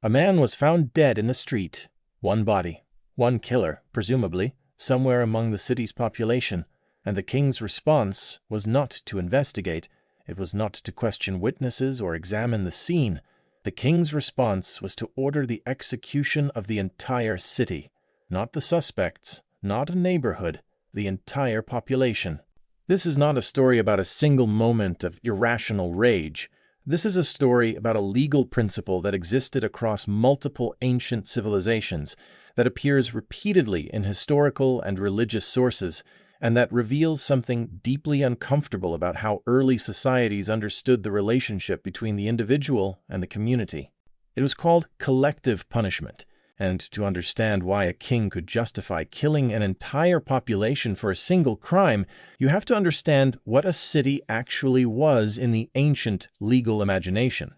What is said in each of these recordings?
A man was found dead in the street. One body, one killer, presumably, somewhere among the city's population, and the king's response was not to investigate. It was not to question witnesses or examine the scene. The king's response was to order the execution of the entire city, not the suspects, not a neighborhood, the entire population. This is not a story about a single moment of irrational rage. This is a story about a legal principle that existed across multiple ancient civilizations, that appears repeatedly in historical and religious sources, and that reveals something deeply uncomfortable about how early societies understood the relationship between the individual and the community. It was called collective punishment, and to understand why a king could justify killing an entire population for a single crime, you have to understand what a city actually was in the ancient legal imagination.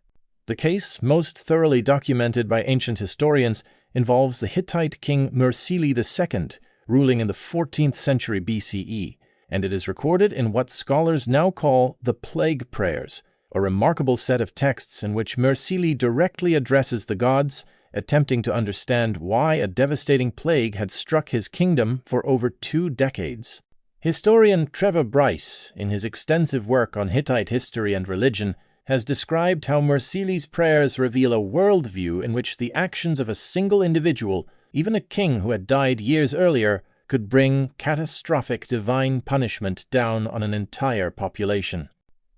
The case most thoroughly documented by ancient historians involves the Hittite king Mursili II, ruling in the 14th century BCE, and it is recorded in what scholars now call the Plague Prayers, a remarkable set of texts in which Mursili directly addresses the gods, attempting to understand why a devastating plague had struck his kingdom for over 2 decades. Historian Trevor Bryce, in his extensive work on Hittite history and religion, has described how Mursili's prayers reveal a worldview in which the actions of a single individual, even a king who had died years earlier, could bring catastrophic divine punishment down on an entire population.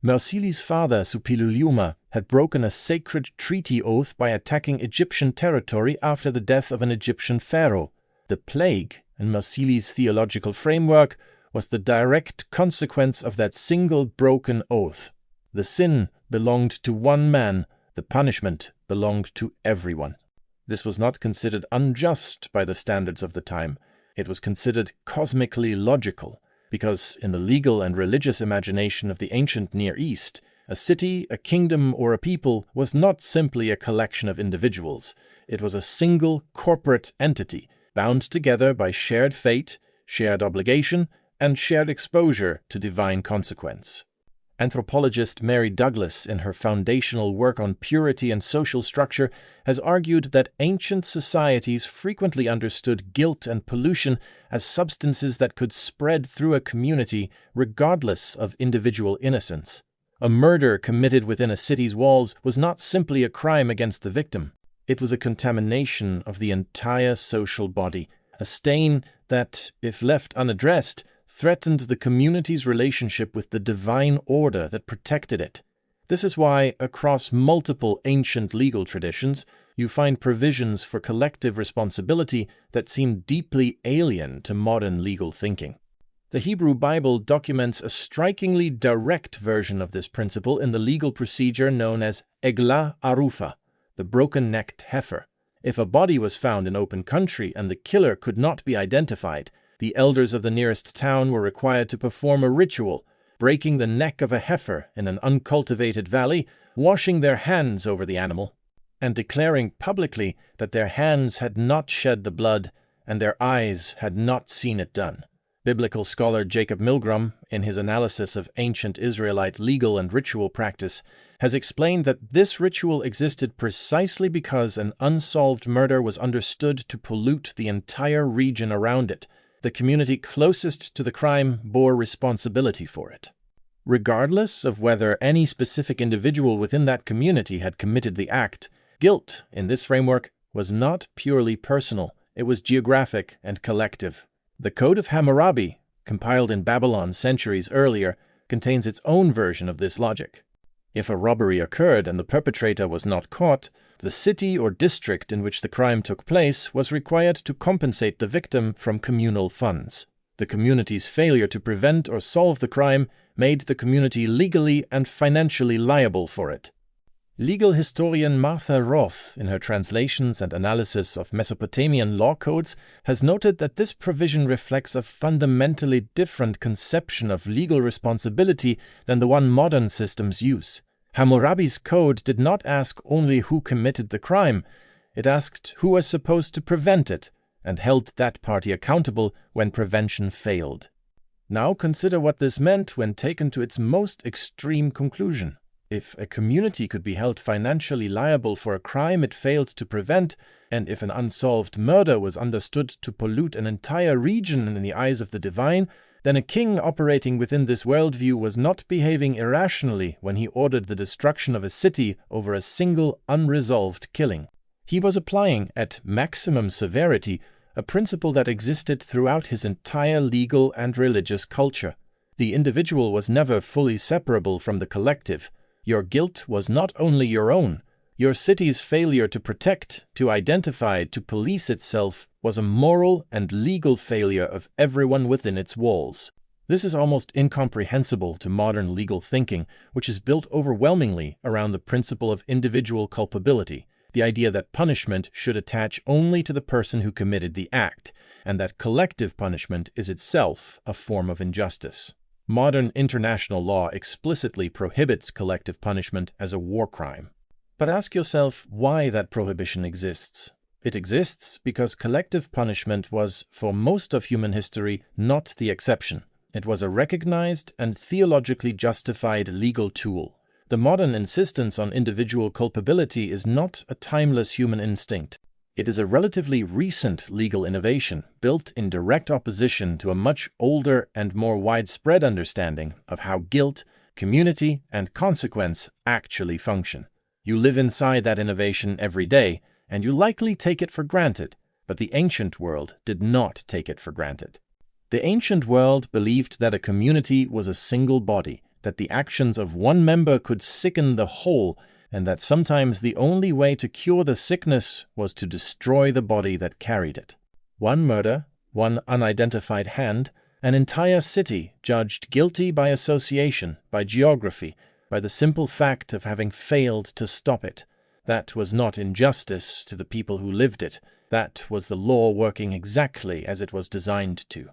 Mursili's father, Suppiluliuma, had broken a sacred treaty oath by attacking Egyptian territory after the death of an Egyptian pharaoh. The plague, in Mursili's theological framework, was the direct consequence of that single broken oath. The sin belonged to one man, the punishment belonged to everyone. This was not considered unjust by the standards of the time. It was considered cosmically logical, because in the legal and religious imagination of the ancient Near East, a city, a kingdom, or a people was not simply a collection of individuals. It was a single corporate entity, bound together by shared fate, shared obligation, and shared exposure to divine consequence. Anthropologist Mary Douglas, in her foundational work on purity and social structure, has argued that ancient societies frequently understood guilt and pollution as substances that could spread through a community regardless of individual innocence. A murder committed within a city's walls was not simply a crime against the victim. It was a contamination of the entire social body, a stain that, if left unaddressed, threatened the community's relationship with the divine order that protected it. This is why, across multiple ancient legal traditions, you find provisions for collective responsibility that seem deeply alien to modern legal thinking. The Hebrew Bible documents a strikingly direct version of this principle in the legal procedure known as eglah arufah, the broken-necked heifer. If a body was found in open country and the killer could not be identified, the elders of the nearest town were required to perform a ritual, breaking the neck of a heifer in an uncultivated valley, washing their hands over the animal, and declaring publicly that their hands had not shed the blood and their eyes had not seen it done. Biblical scholar Jacob Milgrom, in his analysis of ancient Israelite legal and ritual practice, has explained that this ritual existed precisely because an unsolved murder was understood to pollute the entire region around it. The community closest to the crime bore responsibility for it. Regardless of whether any specific individual within that community had committed the act, guilt, in this framework, was not purely personal. It was geographic and collective. The Code of Hammurabi, compiled in Babylon centuries earlier, contains its own version of this logic. If a robbery occurred and the perpetrator was not caught, the city or district in which the crime took place was required to compensate the victim from communal funds. The community's failure to prevent or solve the crime made the community legally and financially liable for it. Legal historian Martha Roth, in her translations and analysis of Mesopotamian law codes, has noted that this provision reflects a fundamentally different conception of legal responsibility than the one modern systems use. Hammurabi's code did not ask only who committed the crime, it asked who was supposed to prevent it, and held that party accountable when prevention failed. Now consider what this meant when taken to its most extreme conclusion. If a community could be held financially liable for a crime it failed to prevent, and if an unsolved murder was understood to pollute an entire region in the eyes of the divine, then a king operating within this worldview was not behaving irrationally when he ordered the destruction of a city over a single unresolved killing. He was applying, at maximum severity, a principle that existed throughout his entire legal and religious culture. The individual was never fully separable from the collective. Your guilt was not only your own. Your city's failure to protect, to identify, to police itself was a moral and legal failure of everyone within its walls. This is almost incomprehensible to modern legal thinking, which is built overwhelmingly around the principle of individual culpability, the idea that punishment should attach only to the person who committed the act, and that collective punishment is itself a form of injustice. Modern international law explicitly prohibits collective punishment as a war crime. But ask yourself why that prohibition exists. It exists because collective punishment was, for most of human history, not the exception. It was a recognized and theologically justified legal tool. The modern insistence on individual culpability is not a timeless human instinct. It is a relatively recent legal innovation, built in direct opposition to a much older and more widespread understanding of how guilt, community, and consequence actually function. You live inside that innovation every day, and you likely take it for granted, but the ancient world did not take it for granted. The ancient world believed that a community was a single body, that the actions of one member could sicken the whole, and that sometimes the only way to cure the sickness was to destroy the body that carried it. One murder, one unidentified hand, an entire city judged guilty by association, by geography, by the simple fact of having failed to stop it. That was not injustice to the people who lived it. That was the law working exactly as it was designed to.